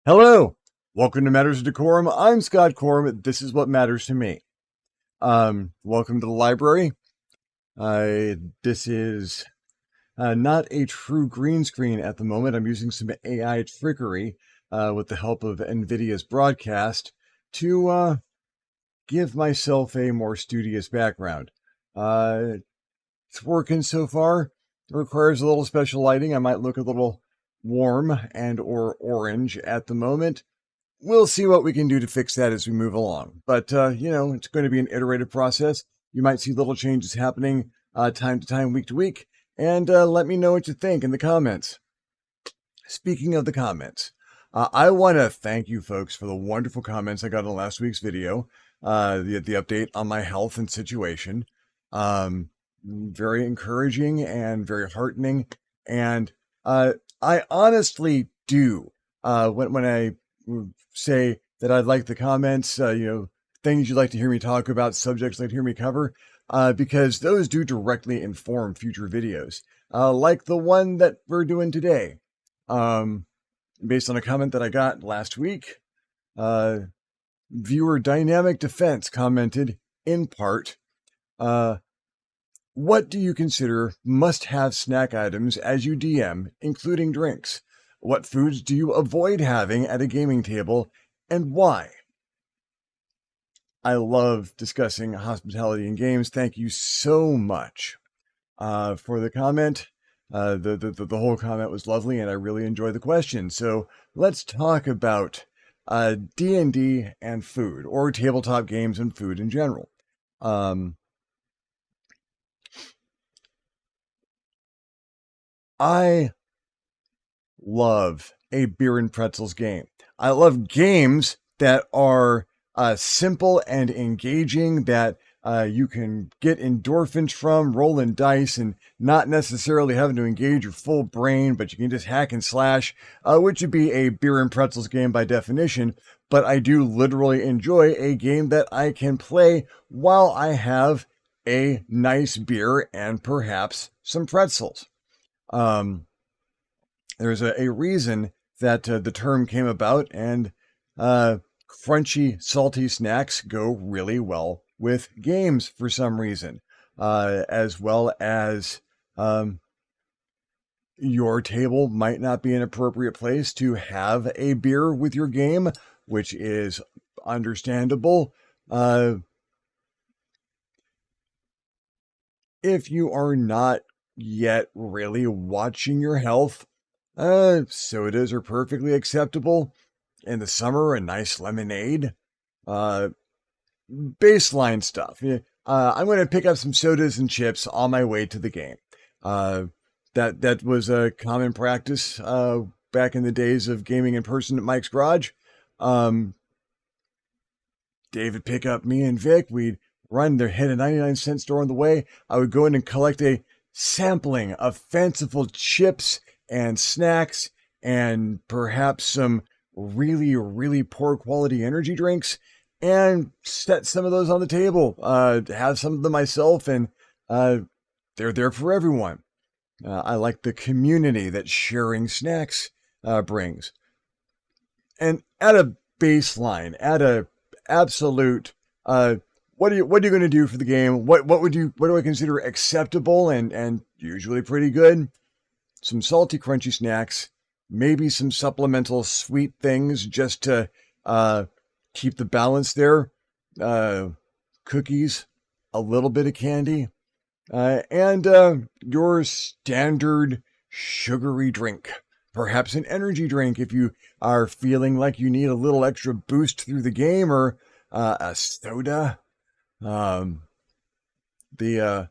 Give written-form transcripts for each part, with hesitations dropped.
Hello, welcome to Matters of Decorum. I'm Scott Corum. This is what matters to me. Welcome to the library. This is not a true green screen at the moment. I'm using some AI trickery with the help of NVIDIA's broadcast to give myself a more studious background. It's working so far. It requires a little special lighting. I might look a little warm and or orange at the moment. We'll see what we can do to fix that as we move along. But, it's going to be an iterative process. You might see little changes happening time to time, week to week. And let me know what you think in the comments. Speaking of the comments, I want to thank you folks for the wonderful comments I got in last week's video, the update on my health and situation. Very encouraging and very heartening. And I honestly do, when I say that I'd like the comments, things you'd like to hear me talk about, subjects you'd like to hear me cover, because those do directly inform future videos, like the one that we're doing today. Based on a comment that I got last week, viewer Dynamic Defense commented, in part, what do you consider must-have snack items as you DM, including drinks? What foods do you avoid having at a gaming table, and why? I love discussing hospitality in games. Thank you so much for the comment. The whole comment was lovely, and I really enjoyed the question. So let's talk about D&D and food, or tabletop games and food in general. I love a beer and pretzels game. I love games that are simple and engaging, that you can get endorphins from, rolling dice, and not necessarily having to engage your full brain, but you can just hack and slash, which would be a beer and pretzels game by definition. But I do literally enjoy a game that I can play while I have a nice beer and perhaps some pretzels. There's a reason that the term came about, and crunchy, salty snacks go really well with games for some reason, as well as your table might not be an appropriate place to have a beer with your game, which is understandable. If you are not yet really watching your health, sodas are perfectly acceptable. In the summer, a nice lemonade. Baseline stuff. I'm going to pick up some sodas and chips on my way to the game. That was a common practice back in the days of gaming in person at Mike's Garage. David pick up me and Vic. We'd run their hit a 99-cent store on the way. I would go in and collect a sampling of fanciful chips and snacks and perhaps some really, really poor quality energy drinks, and set some of those on the table, have some of them myself, and they're there for everyone. I like the community that sharing snacks brings. And at a baseline, at a absolute, what are you going to do for the game? What do I consider acceptable and usually pretty good? Some salty, crunchy snacks, maybe some supplemental sweet things just to keep the balance there. Cookies, a little bit of candy, and your standard sugary drink. Perhaps an energy drink if you are feeling like you need a little extra boost through the game, or a soda. The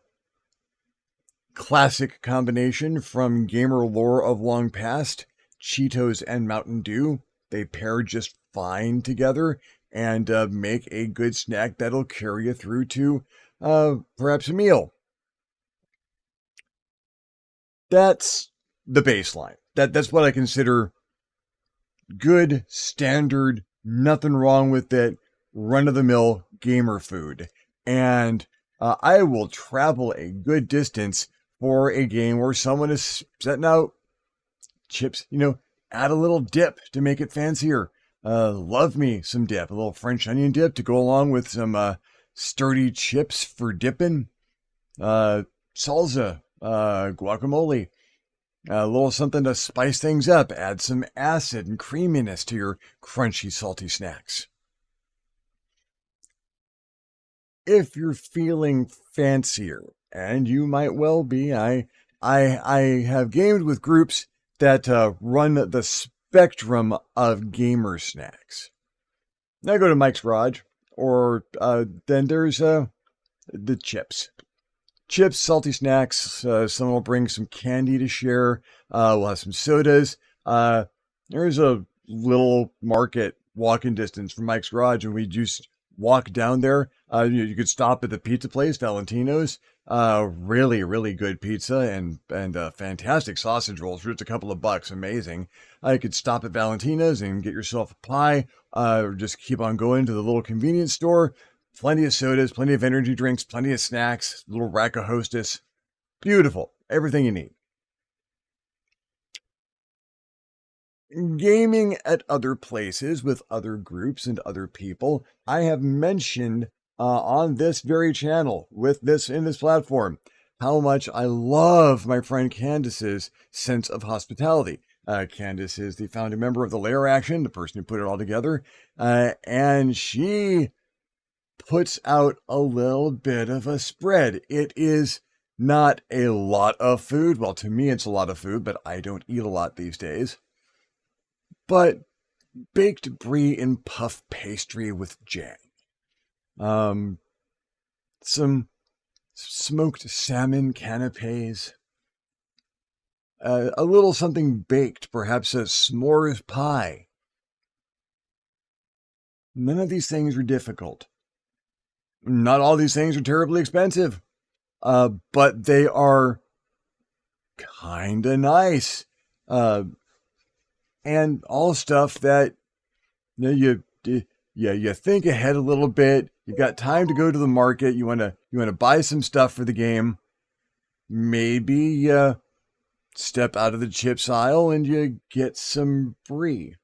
classic combination from gamer lore of long past, Cheetos and Mountain Dew. They pair just fine together and make a good snack that'll carry you through to perhaps a meal. That's the baseline. That's what I consider good, standard, nothing wrong with it, run-of-the-mill gamer food. And I will travel a good distance for a game where someone is setting out chips, add a little dip to make it fancier. Love me some dip, a little French onion dip to go along with some sturdy chips for dipping. Salsa, guacamole, a little something to spice things up. Add some acid and creaminess to your crunchy, salty snacks. If you're feeling fancier, and you might well be, I have gamed with groups that run the spectrum of gamer snacks. I go to Mike's Garage, or then there's the chips. Chips, salty snacks. Someone will bring some candy to share. We'll have some sodas. There's a little market walking distance from Mike's Garage, and we just walk down there. You could stop at the pizza place, Valentino's. Really, really good pizza and fantastic sausage rolls for just a couple of bucks. Amazing. You could stop at Valentino's and get yourself a pie, or just keep on going to the little convenience store. Plenty of sodas, plenty of energy drinks, plenty of snacks, little rack of Hostess. Beautiful. Everything you need. Gaming at other places with other groups and other people. I have mentioned on this very channel in this platform how much I love my friend Candace's sense of hospitality. Candace is the founding member of the Layer Action, the person who put it all together, and she puts out a little bit of a spread. It is not a lot of food. Well, to me, it's a lot of food, but I don't eat a lot these days. But baked brie and puff pastry with jam. Some smoked salmon canapes. A little something baked, perhaps a s'mores pie. None of these things are difficult. Not all these things are terribly expensive, but they are kind of nice. And all stuff that you think ahead a little bit. You got time to go to the market. You want to buy some stuff for the game. Maybe step out of the chips aisle and you get some brie,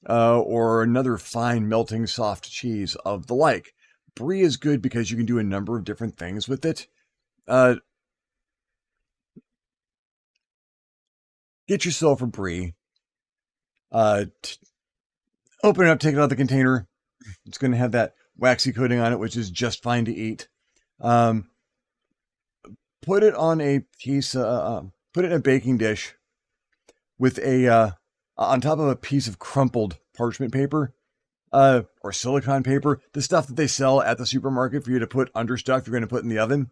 or another fine melting soft cheese of the like. Brie is good because you can do a number of different things with it. Get yourself a brie. Open it up, take it out of the container. It's going to have that waxy coating on it, which is just fine to eat. Put it on a piece, put it in a baking dish with on top of a piece of crumpled parchment paper, or silicone paper, the stuff that they sell at the supermarket for you to put under stuff you're going to put in the oven.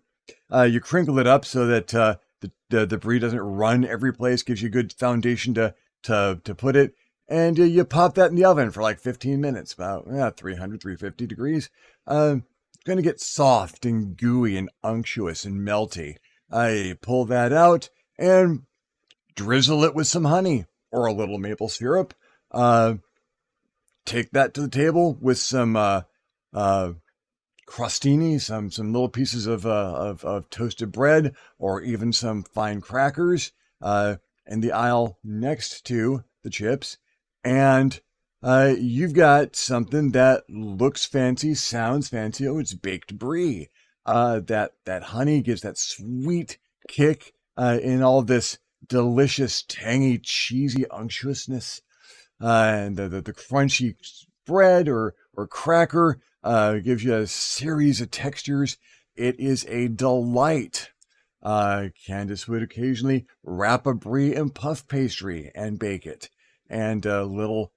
You crinkle it up so that the brie doesn't run every place, gives you a good foundation to put it. And you pop that in the oven for like 15 minutes, about 300, 350 degrees. It's going to get soft and gooey and unctuous and melty. I pull that out and drizzle it with some honey or a little maple syrup. Take that to the table with some crostini, some little pieces of toasted bread, or even some fine crackers, in the aisle next to the chips. And you've got something that looks fancy, sounds fancy. Oh, it's baked brie. That honey gives that sweet kick in all this delicious, tangy, cheesy unctuousness. And the crunchy bread or cracker gives you a series of textures. It is a delight. Candace would occasionally wrap a brie in puff pastry and bake it. And a little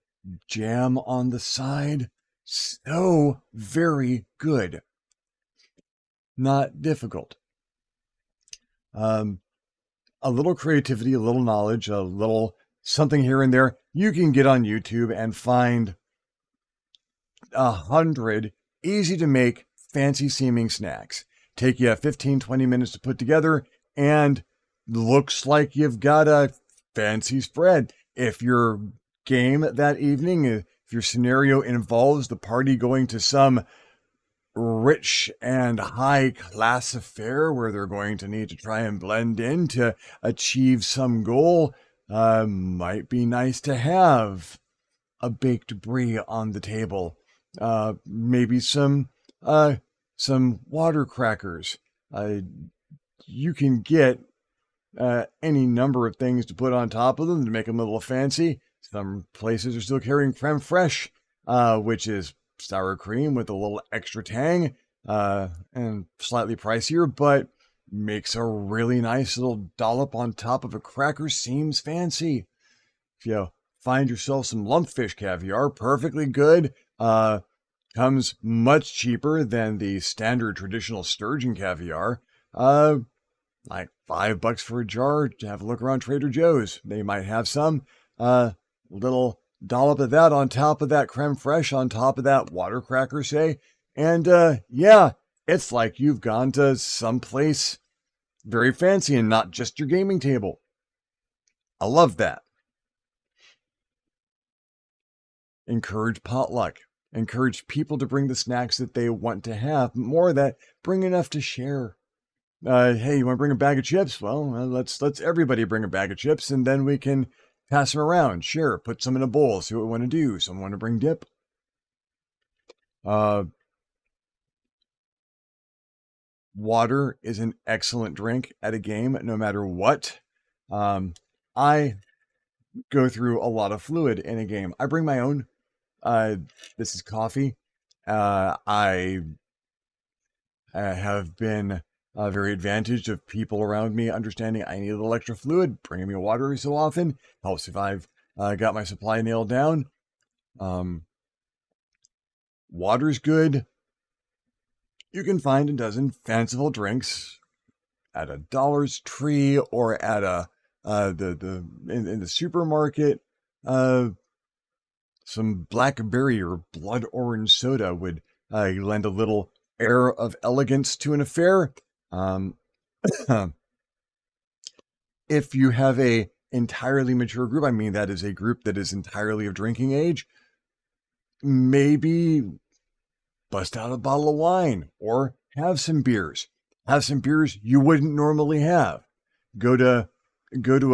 jam on the side. So very good. Not difficult. A little creativity, a little knowledge, a little something here and there. You can get on YouTube and find 100 easy to make, fancy seeming snacks. Take you 15, 20 minutes to put together, and looks like you've got a fancy spread. If your game that evening, if your scenario involves the party going to some rich and high class affair where they're going to need to try and blend in to achieve some goal, Might be nice to have a baked brie on the table. Maybe some water crackers. You can get any number of things to put on top of them to make them a little fancy. Some places are still carrying creme fraiche, which is sour cream with a little extra tang, and slightly pricier, but makes a really nice little dollop on top of a cracker. Seems fancy. If you find yourself some lumpfish caviar, perfectly good. Comes much cheaper than the standard traditional sturgeon caviar. Like $5 for a jar. To have a look around Trader Joe's. They might have some. Little dollop of that on top of that creme fraiche, on top of that water cracker, say. And yeah, it's like you've gone to someplace very fancy and not just your gaming table. I love that. Encourage potluck. Encourage people to bring the snacks that they want to have. More of that, bring enough to share. Hey, you want to bring a bag of chips? Well, let's everybody bring a bag of chips, and then we can pass them around. Sure, put some in a bowl. See what we want to do. Someone want to bring dip? Water is an excellent drink at a game, no matter what. I go through a lot of fluid in a game. I bring my own. This is coffee. I have been very advantaged of people around me understanding I need a little extra fluid, bringing me water every so often. Helps if I've got my supply nailed down. Water's good. You can find a dozen fanciful drinks at a Dollar's Tree or at in the supermarket. Some blackberry or blood orange soda would lend a little air of elegance to an affair. If you have a entirely mature group, I mean that is a group that is entirely of drinking age, maybe bust out a bottle of wine or have some beers. Have some beers you wouldn't normally have. Go to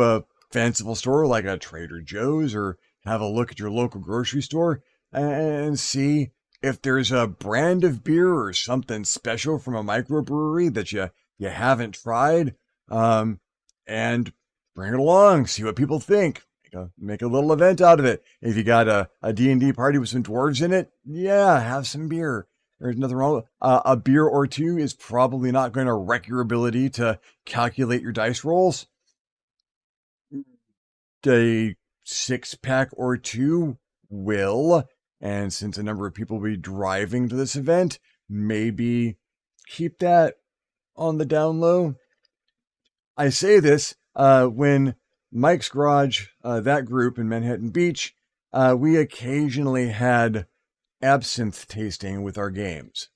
a fanciful store like a Trader Joe's, or have a look at your local grocery store and see if there's a brand of beer or something special from a microbrewery that you haven't tried, and bring it along. See what people think. Make a little event out of it. If you got a D&D party with some dwarves in it, yeah, have some beer. There's nothing wrong with it. A beer or two is probably not going to wreck your ability to calculate your dice rolls. A 6-pack or two will, and since a number of people will be driving to this event, maybe keep that on the down low. I say this when Mike's Garage, that group in Manhattan Beach, we occasionally had absinthe tasting with our games.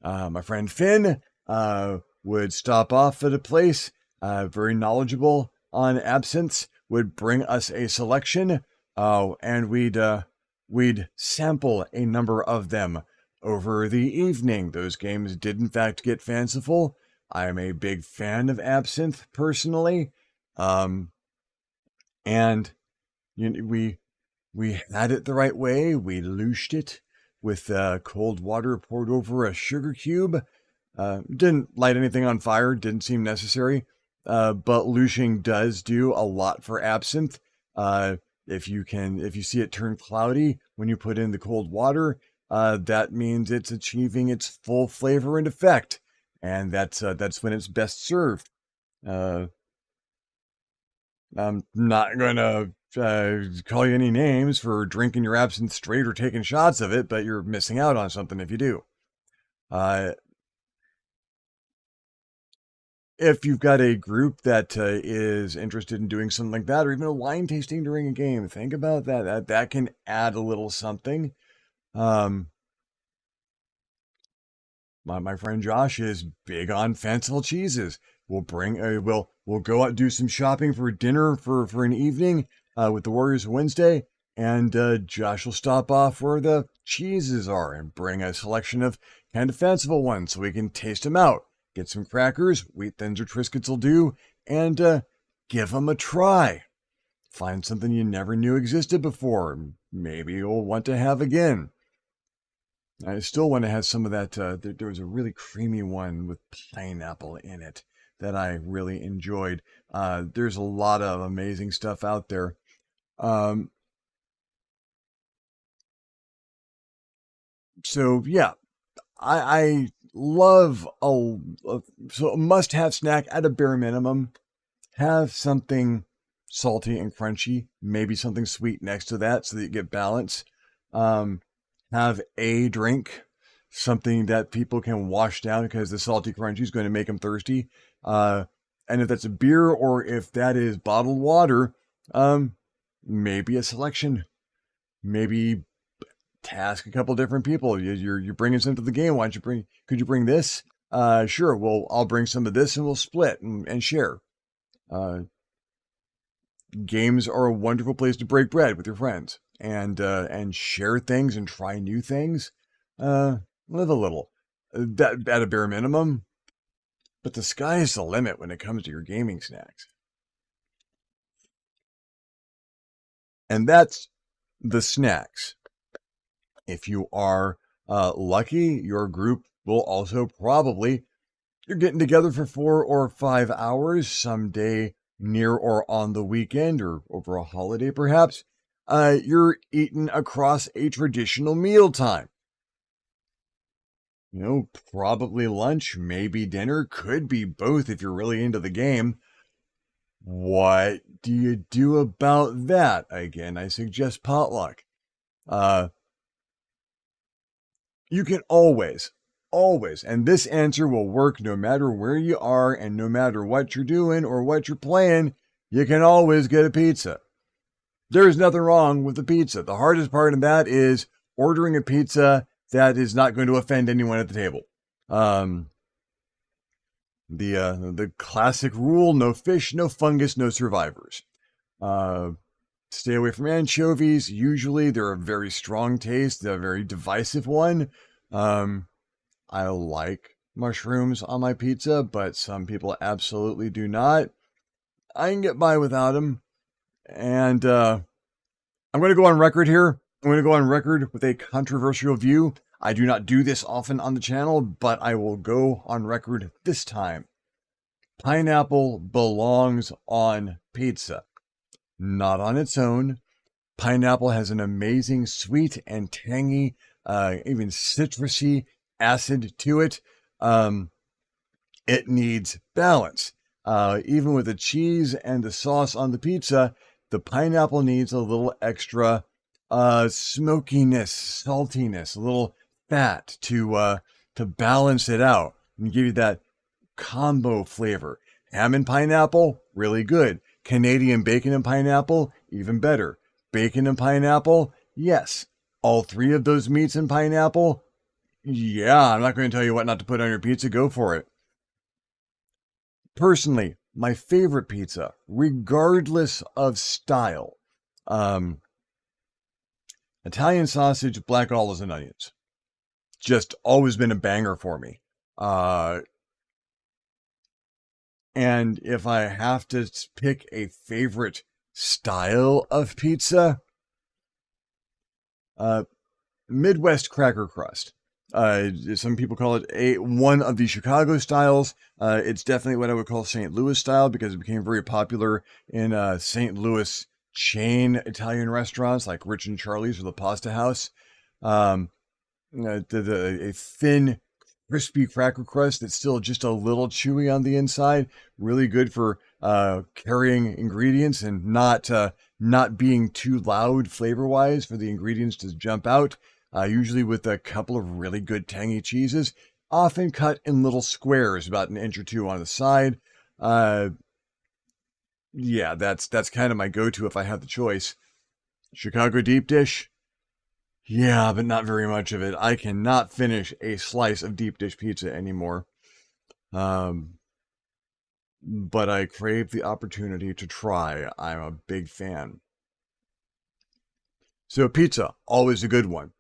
My friend Finn would stop off at a place, very knowledgeable on absinthes, would bring us a selection, and we'd sample a number of them over the evening. Those games did in fact get fanciful. I'm a big fan of absinthe personally, and we had it the right way. We looshed it with cold water poured over a sugar cube. Didn't light anything on fire. Didn't seem necessary. But looshing does do a lot for absinthe. If you see it turn cloudy when you put in the cold water, that means it's achieving its full flavor and effect, and that's when it's best served. I'm not gonna call you any names for drinking your absinthe straight or taking shots of it, but you're missing out on something if you do. If you've got a group that is interested in doing something like that, or even a wine tasting during a game, think about that. That can add a little something. My friend Josh is big on fanciful cheeses. We'll go out, do some shopping for dinner for an evening with the Warriors Wednesday, and Josh will stop off where the cheeses are and bring a selection of kind of fanciful ones so we can taste them out. Get some crackers, wheat thins or Triscuits will do, and give them a try. Find something you never knew existed before. Maybe you'll want to have again. I still want to have some of that. There was a really creamy one with pineapple in it that I really enjoyed. There's a lot of amazing stuff out there. So yeah, I love so a must-have snack at a bare minimum. Have something salty and crunchy, maybe something sweet next to that so that you get balance. Have a drink, something that people can wash down because the salty crunchy is going to make them thirsty. And if that's a beer or if that is bottled water, maybe a selection. Maybe task a couple different people. You're bringing some to the game. Why don't you bring? Could you bring this? Sure. Well, I'll bring some of this and we'll split and share. Games are a wonderful place to break bread with your friends and share things and try new things. Live a little. That at a bare minimum. But the sky is the limit when it comes to your gaming snacks. And that's the snacks. If you are lucky, your group will also probably, you're getting together for 4 or 5 hours someday near or on the weekend or over a holiday perhaps. You're eating across a traditional mealtime. You know, probably lunch, maybe dinner, could be both if you're really into the game. What do you do about that? Again, I suggest potluck. You can always, and this answer will work no matter where you are and no matter what you're doing or what you're playing, you can always get a pizza. There is nothing wrong with the pizza. The hardest part of that is ordering a pizza that is not going to offend anyone at the table. The classic rule, no fish, no fungus, no survivors. Stay away from anchovies. Usually they're a very strong taste. They're a very divisive one. I like mushrooms on my pizza, but some people absolutely do not. I can get by without them. And I'm going to go on record here. I'm going to go on record with a controversial view. I do not do this often on the channel, but I will go on record this time. Pineapple belongs on pizza. Not on its own. Pineapple has an amazing sweet and tangy, even citrusy acid to it. It needs balance. Even with the cheese and the sauce on the pizza, the pineapple needs a little extra smokiness, saltiness, a little fat to balance it out and give you that combo flavor. Ham and pineapple, really good. Canadian bacon and pineapple, even better. Bacon and pineapple, yes. All 3 of those meats and pineapple, yeah, I'm not going to tell you what not to put on your pizza. Go for it. Personally, my favorite pizza, regardless of style, Italian sausage, black olives, and onions. Just always been a banger for me. And if I have to pick a favorite style of pizza, Midwest cracker crust. Some people call it one of the Chicago styles. It's definitely what I would call St. Louis style because it became very popular in St. Louis chain Italian restaurants like Rich and Charlie's or the Pasta House. A thin, crispy cracker crust that's still just a little chewy on the inside. Really good for carrying ingredients and not being too loud flavor-wise for the ingredients to jump out. Usually with a couple of really good tangy cheeses, often cut in little squares about an inch or 2 on the side. Yeah, that's kind of my go-to if I have the choice. Chicago deep dish. Yeah, but not very much of it. I cannot finish a slice of deep dish pizza anymore. But I crave the opportunity to try. I'm a big fan. So pizza, always a good one.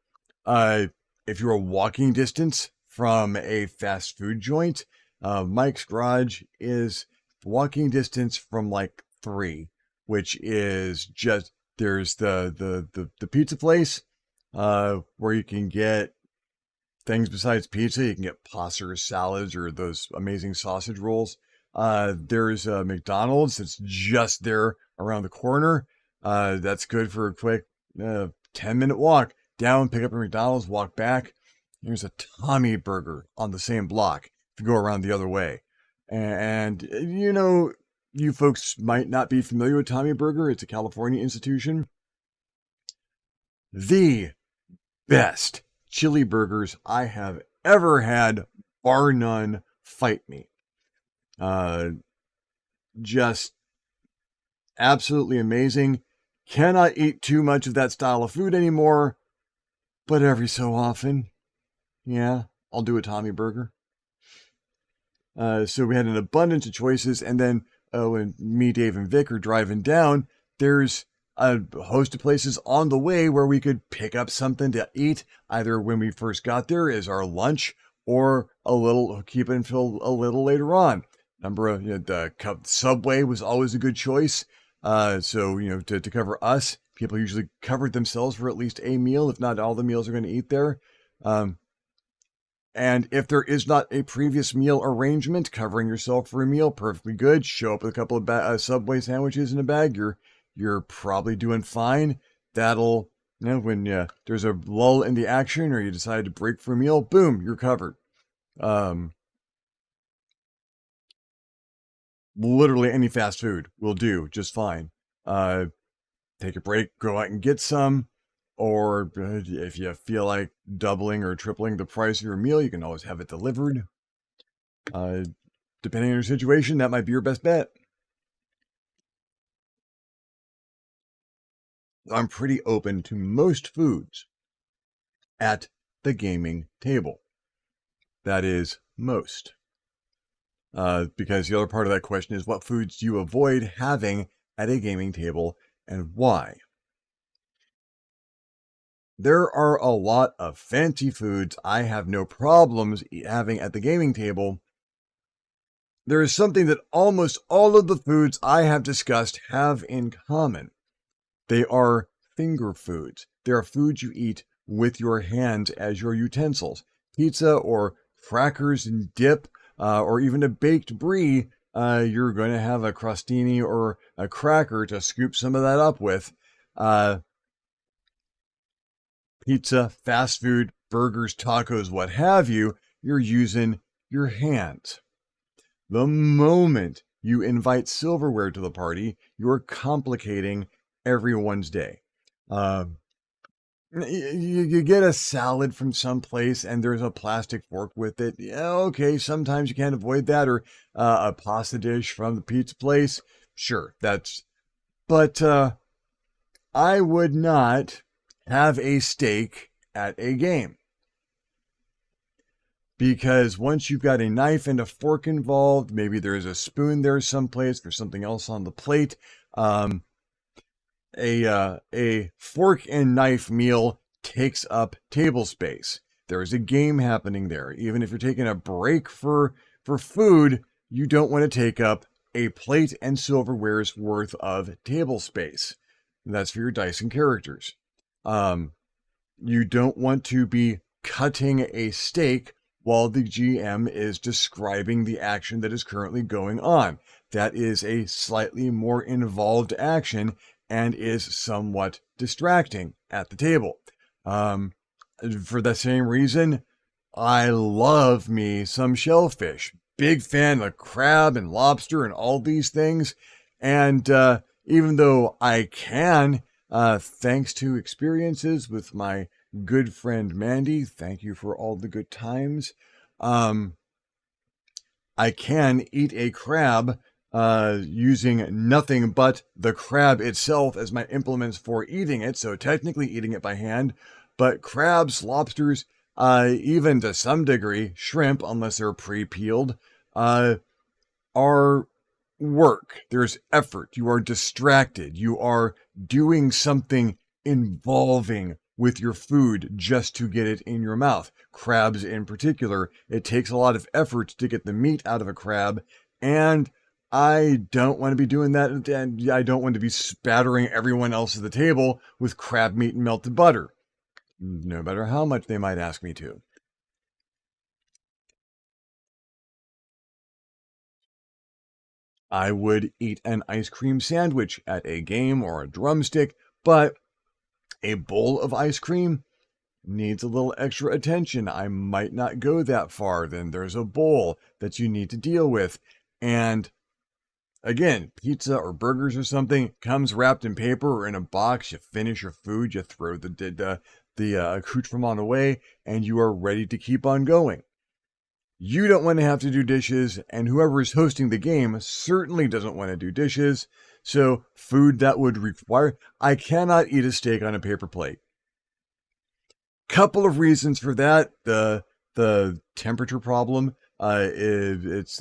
If you're a walking distance from a fast food joint, Mike's Garage is walking distance from like 3. which is just, there's the pizza place, where you can get things besides pizza. You can get pasta or salads or those amazing sausage rolls. There's a McDonald's that's just there around the corner. That's good for a quick 10-minute walk down, pick up a McDonald's, walk back. There's a Tommy Burger on the same block if you go around the other way. And you know, you folks might not be familiar with Tommy Burger. It's a California institution. The best chili burgers I have ever had, bar none, fight me. Just absolutely amazing. Cannot eat too much of that style of food anymore, but every so often, yeah, I'll do a Tommy Burger. So we had an abundance of choices, and then when me, Dave, and Vic are driving down, there's a host of places on the way where we could pick up something to eat, either when we first got there as our lunch, or keep it until a little later on. The Subway was always a good choice. So, to cover us, people usually covered themselves for at least a meal, if not all the meals are going to eat there. And if there is not a previous meal arrangement, covering yourself for a meal, perfectly good. Show up with a couple of Subway sandwiches in a bag, you're probably doing fine. That'll, when there's a lull in the action or you decide to break for a meal, boom, you're covered. Literally any fast food will do just fine. Take a break, go out and get some. Or if you feel like doubling or tripling the price of your meal, you can always have it delivered. Depending on your situation, that might be your best bet. I'm pretty open to most foods at the gaming table. That is most. Because the other part of that question is, what foods do you avoid having at a gaming table and why? There are a lot of fancy foods I have no problems having at the gaming table. There is something that almost all of the foods I have discussed have in common. They are finger foods. They are foods you eat with your hands as your utensils. Pizza or crackers and dip, or even a baked brie, you're going to have a crostini or a cracker to scoop some of that up with. Pizza, fast food, burgers, tacos, what have you, you're using your hands. The moment you invite silverware to the party, you're complicating everyone's day. You get a salad from someplace and there's a plastic fork with it. Yeah, okay, sometimes you can't avoid that. Or a pasta dish from the pizza place. Sure, but I would not have a steak at a game. Because once you've got a knife and a fork involved, maybe there's a spoon there someplace for something else on the plate. A fork and knife meal takes up table space. There's a game happening there. Even if you're taking a break for food, you don't want to take up a plate and silverware's worth of table space. And that's for your dice and characters. You don't want to be cutting a steak while the GM is describing the action that is currently going on. That is a slightly more involved action and is somewhat distracting at the table. For the same reason, I love me some shellfish. Big fan of crab and lobster and all these things. And even though I can, thanks to experiences with my good friend Mandy, thank you for all the good times, I can eat a crab using nothing but the crab itself as my implements for eating it, so technically eating it by hand. But crabs, lobsters, even to some degree shrimp, unless they're pre-peeled, are work. There's effort. You are distracted. You are doing something involving with your food just to get it in your mouth. Crabs in particular, it takes a lot of effort to get the meat out of a crab, and I don't want to be doing that, and I don't want to be spattering everyone else at the table with crab meat and melted butter, no matter how much they might ask me to. I would eat an ice cream sandwich at a game or a drumstick, but a bowl of ice cream needs a little extra attention. I might not go that far. Then there's a bowl that you need to deal with. And again, pizza or burgers or something comes wrapped in paper or in a box. You finish your food, you throw the accoutrement away, and you are ready to keep on going. You don't want to have to do dishes, and whoever is hosting the game certainly doesn't want to do dishes. So food that would require, I cannot eat a steak on a paper plate. Couple of reasons for that: the temperature problem. And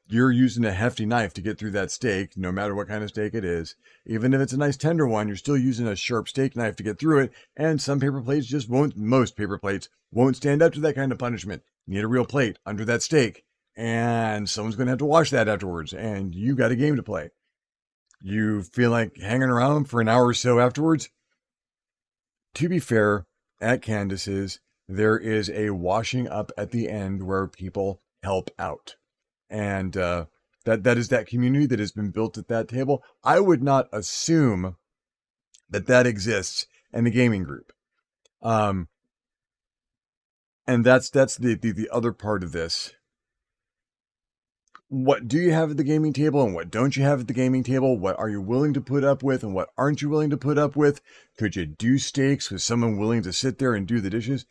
you're using a hefty knife to get through that steak, no matter what kind of steak it is. Even if it's a nice tender one, you're still using a sharp steak knife to get through it. And some paper plates just won't. Most paper plates won't stand up to that kind of punishment. You need a real plate under that steak, and someone's going to have to wash that afterwards. And you got a game to play. You feel like hanging around for an hour or so afterwards. To be fair, at Candace's, there is a washing up at the end where people help out. And that is that community that has been built at that table. I would not assume that exists in the gaming group. And that's the other part of this. What do you have at the gaming table and what don't you have at the gaming table? What are you willing to put up with and what aren't you willing to put up with? Could you do steaks with someone willing to sit there and do the dishes?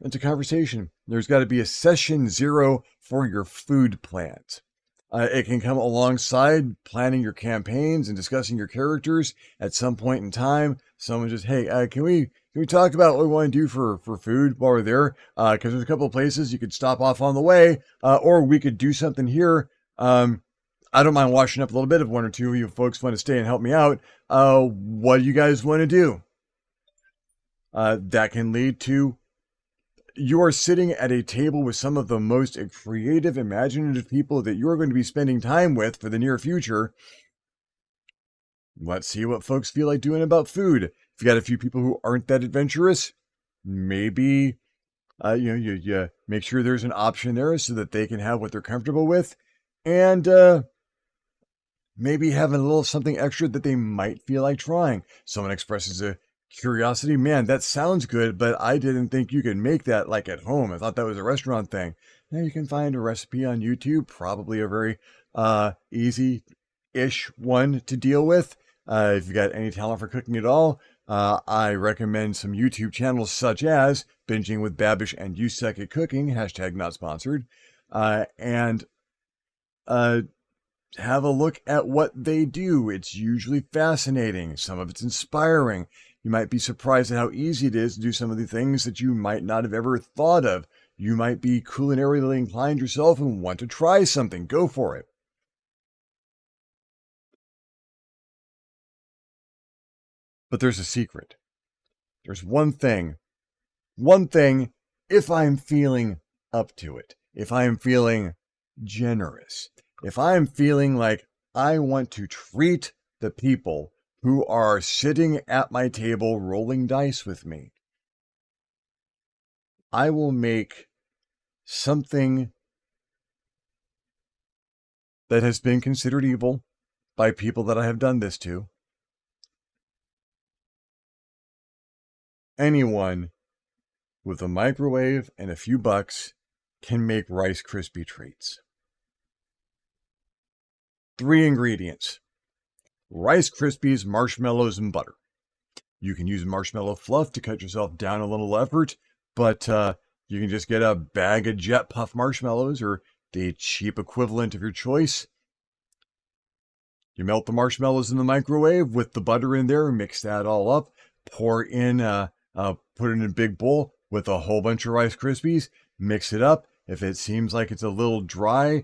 It's a conversation. There's got to be a session 0 for your food plans. It can come alongside planning your campaigns and discussing your characters at some point in time. Someone just, hey, can we talk about what we want to do for food while we're there? Because there's a couple of places you could stop off on the way, or we could do something here. I don't mind washing up a little bit if one or two of you folks want to stay and help me out. What do you guys want to do? That can lead to you are sitting at a table with some of the most creative, imaginative people that you're going to be spending time with for the near future. Let's see what folks feel like doing about food. If you got a few people who aren't that adventurous, maybe you make sure there's an option there so that they can have what they're comfortable with, and maybe having a little something extra that they might feel like trying. Someone expresses a curiosity, man, that sounds good, but I didn't think you could make that like at home. I thought that was a restaurant thing. Now you can find a recipe on YouTube, probably a very easy-ish one to deal with. If you've got any talent for cooking at all, I recommend some YouTube channels such as Binging with Babish and You Suck at Cooking, hashtag not sponsored, and have a look at what they do. It's usually fascinating. Some of it's inspiring. You might be surprised at how easy it is to do some of the things that you might not have ever thought of. You might be culinarily inclined yourself and want to try something. Go for it. But there's a secret. There's one thing, if I'm feeling up to it, if I'm feeling generous, if I'm feeling like I want to treat the people who are sitting at my table rolling dice with me, I will make something that has been considered evil by people that I have done this to. Anyone with a microwave and a few bucks can make Rice Krispie treats. 3 ingredients: Rice Krispies, marshmallows, and butter. You can use marshmallow fluff to cut yourself down a little effort, but you can just get a bag of Jet Puff marshmallows or the cheap equivalent of your choice. You melt the marshmallows in the microwave with the butter in there, mix that all up, pour in, put it in a big bowl with a whole bunch of Rice Krispies, mix it up. If it seems like it's a little dry,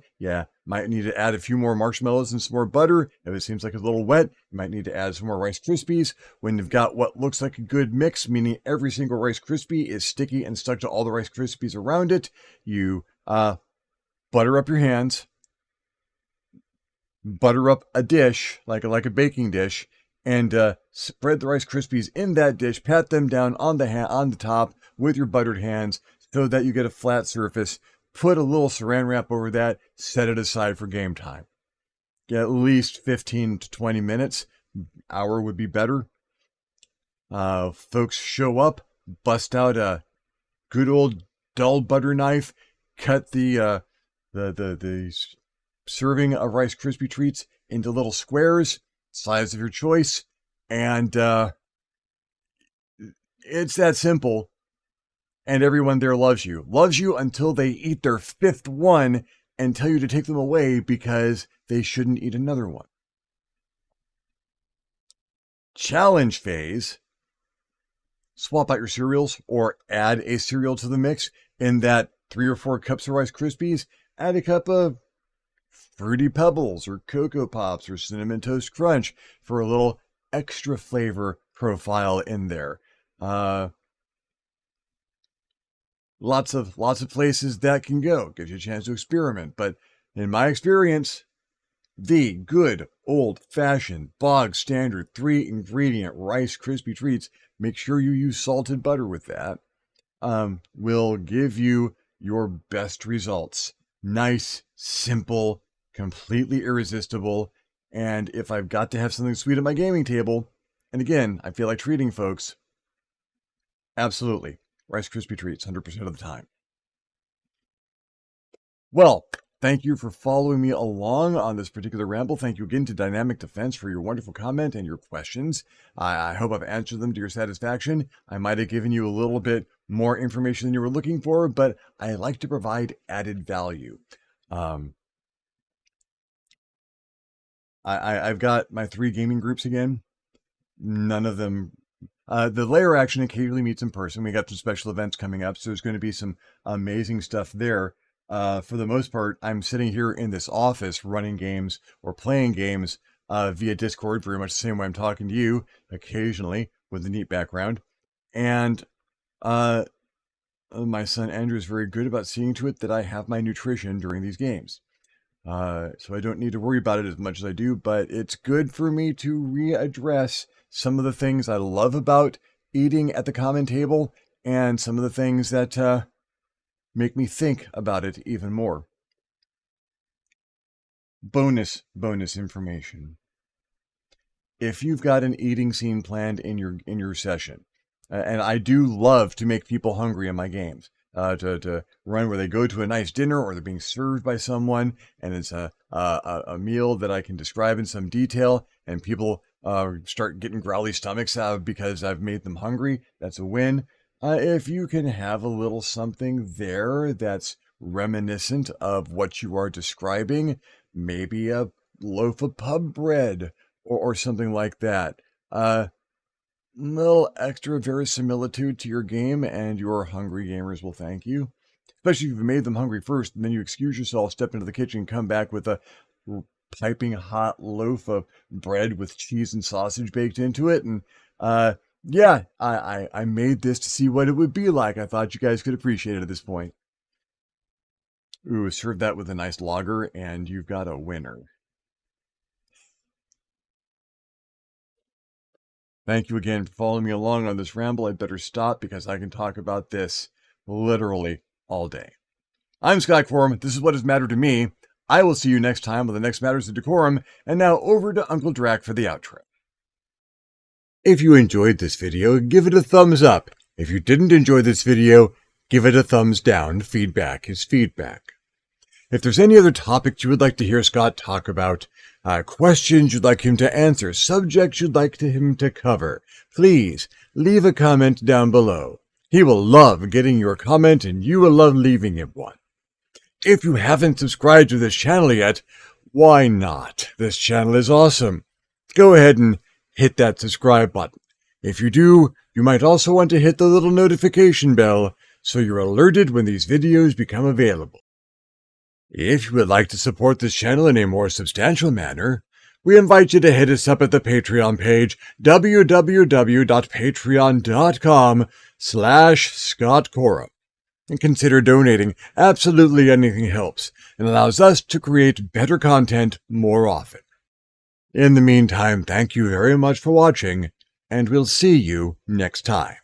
might need to add a few more marshmallows and some more butter. If it seems like it's a little wet, you might need to add some more Rice Krispies. When you've got what looks like a good mix, meaning every single Rice Krispie is sticky and stuck to all the Rice Krispies around it, you butter up your hands, butter up a dish, like a baking dish, and spread the Rice Krispies in that dish. Pat them down on the top with your buttered hands so that you get a flat surface. Put a little saran wrap over that. Set it aside for game time. Get at least 15 to 20 minutes. Hour would be better. Folks show up, bust out a good old dull butter knife, cut the serving of Rice Krispie treats into little squares, size of your choice, and it's that simple. And everyone there loves you until they eat their fifth one and tell you to take them away because they shouldn't eat another one. Challenge phase. Swap out your cereals or add a cereal to the mix. In that 3 or 4 cups of Rice Krispies, add a cup of Fruity Pebbles or Cocoa Pops or Cinnamon Toast Crunch for a little extra flavor profile in there. Lots of places that can go. Gives you a chance to experiment. But in my experience, the good old-fashioned bog standard 3-ingredient Rice Krispie treats, make sure you use salted butter with that, will give you your best results. Nice, simple, completely irresistible. And if I've got to have something sweet at my gaming table, and again, I feel like treating folks, absolutely. Rice Krispie treats 100% of the time. Well, thank you for following me along on this particular ramble. Thank you again to Dynamic Defense for your wonderful comment and your questions. I hope I've answered them to your satisfaction. I might have given you a little bit more information than you were looking for, but I like to provide added value. I've got my 3 gaming groups again. None of them... the layer action occasionally meets in person. We got some special events coming up, so there's going to be some amazing stuff there. For the most part, I'm sitting here in this office running games or playing games via Discord, very much the same way I'm talking to you, occasionally with a neat background. And my son Andrew is very good about seeing to it that I have my nutrition during these games. So I don't need to worry about it as much as I do, but it's good for me to readdress some of the things I love about eating at the common table and some of the things that make me think about it even more. Bonus information. If you've got an eating scene planned in your session, and I do love to make people hungry in my games, to run where they go to a nice dinner or they're being served by someone, and it's a meal that I can describe in some detail, and people start getting growly stomachs because I've made them hungry. That's a win. If you can have a little something there that's reminiscent of what you are describing, maybe a loaf of pub bread or something like that. Little extra verisimilitude to your game, and your hungry gamers will thank you. Especially if you've made them hungry first, and then you excuse yourself, step into the kitchen, come back with a piping hot loaf of bread with cheese and sausage baked into it. And yeah, I made this to see what it would be like. I thought you guys could appreciate it at this point. Ooh, serve that with a nice lager, and you've got a winner. Thank you again for following me along on this ramble. I'd better stop because I can talk about this literally all day. I'm Scott Quorum. This is what has mattered to me. I will see you next time on the next Matters of Decorum. And now over to Uncle Drac for the outro. If you enjoyed this video, give it a thumbs up. If you didn't enjoy this video, give it a thumbs down. Feedback is feedback. If there's any other topics you would like to hear Scott talk about, questions you'd like him to answer, subjects you'd like him to cover, please leave a comment down below. He will love getting your comment, and you will love leaving him one. If you haven't subscribed to this channel yet, why not? This channel is awesome. Go ahead and hit that subscribe button. If you do, you might also want to hit the little notification bell so you're alerted when these videos become available. If you would like to support this channel in a more substantial manner, we invite you to hit us up at the Patreon page, www.patreon.com/ScottCorum. consider donating. Absolutely anything helps and allows us to create better content more often. In the meantime, thank you very much for watching, and we'll see you next time.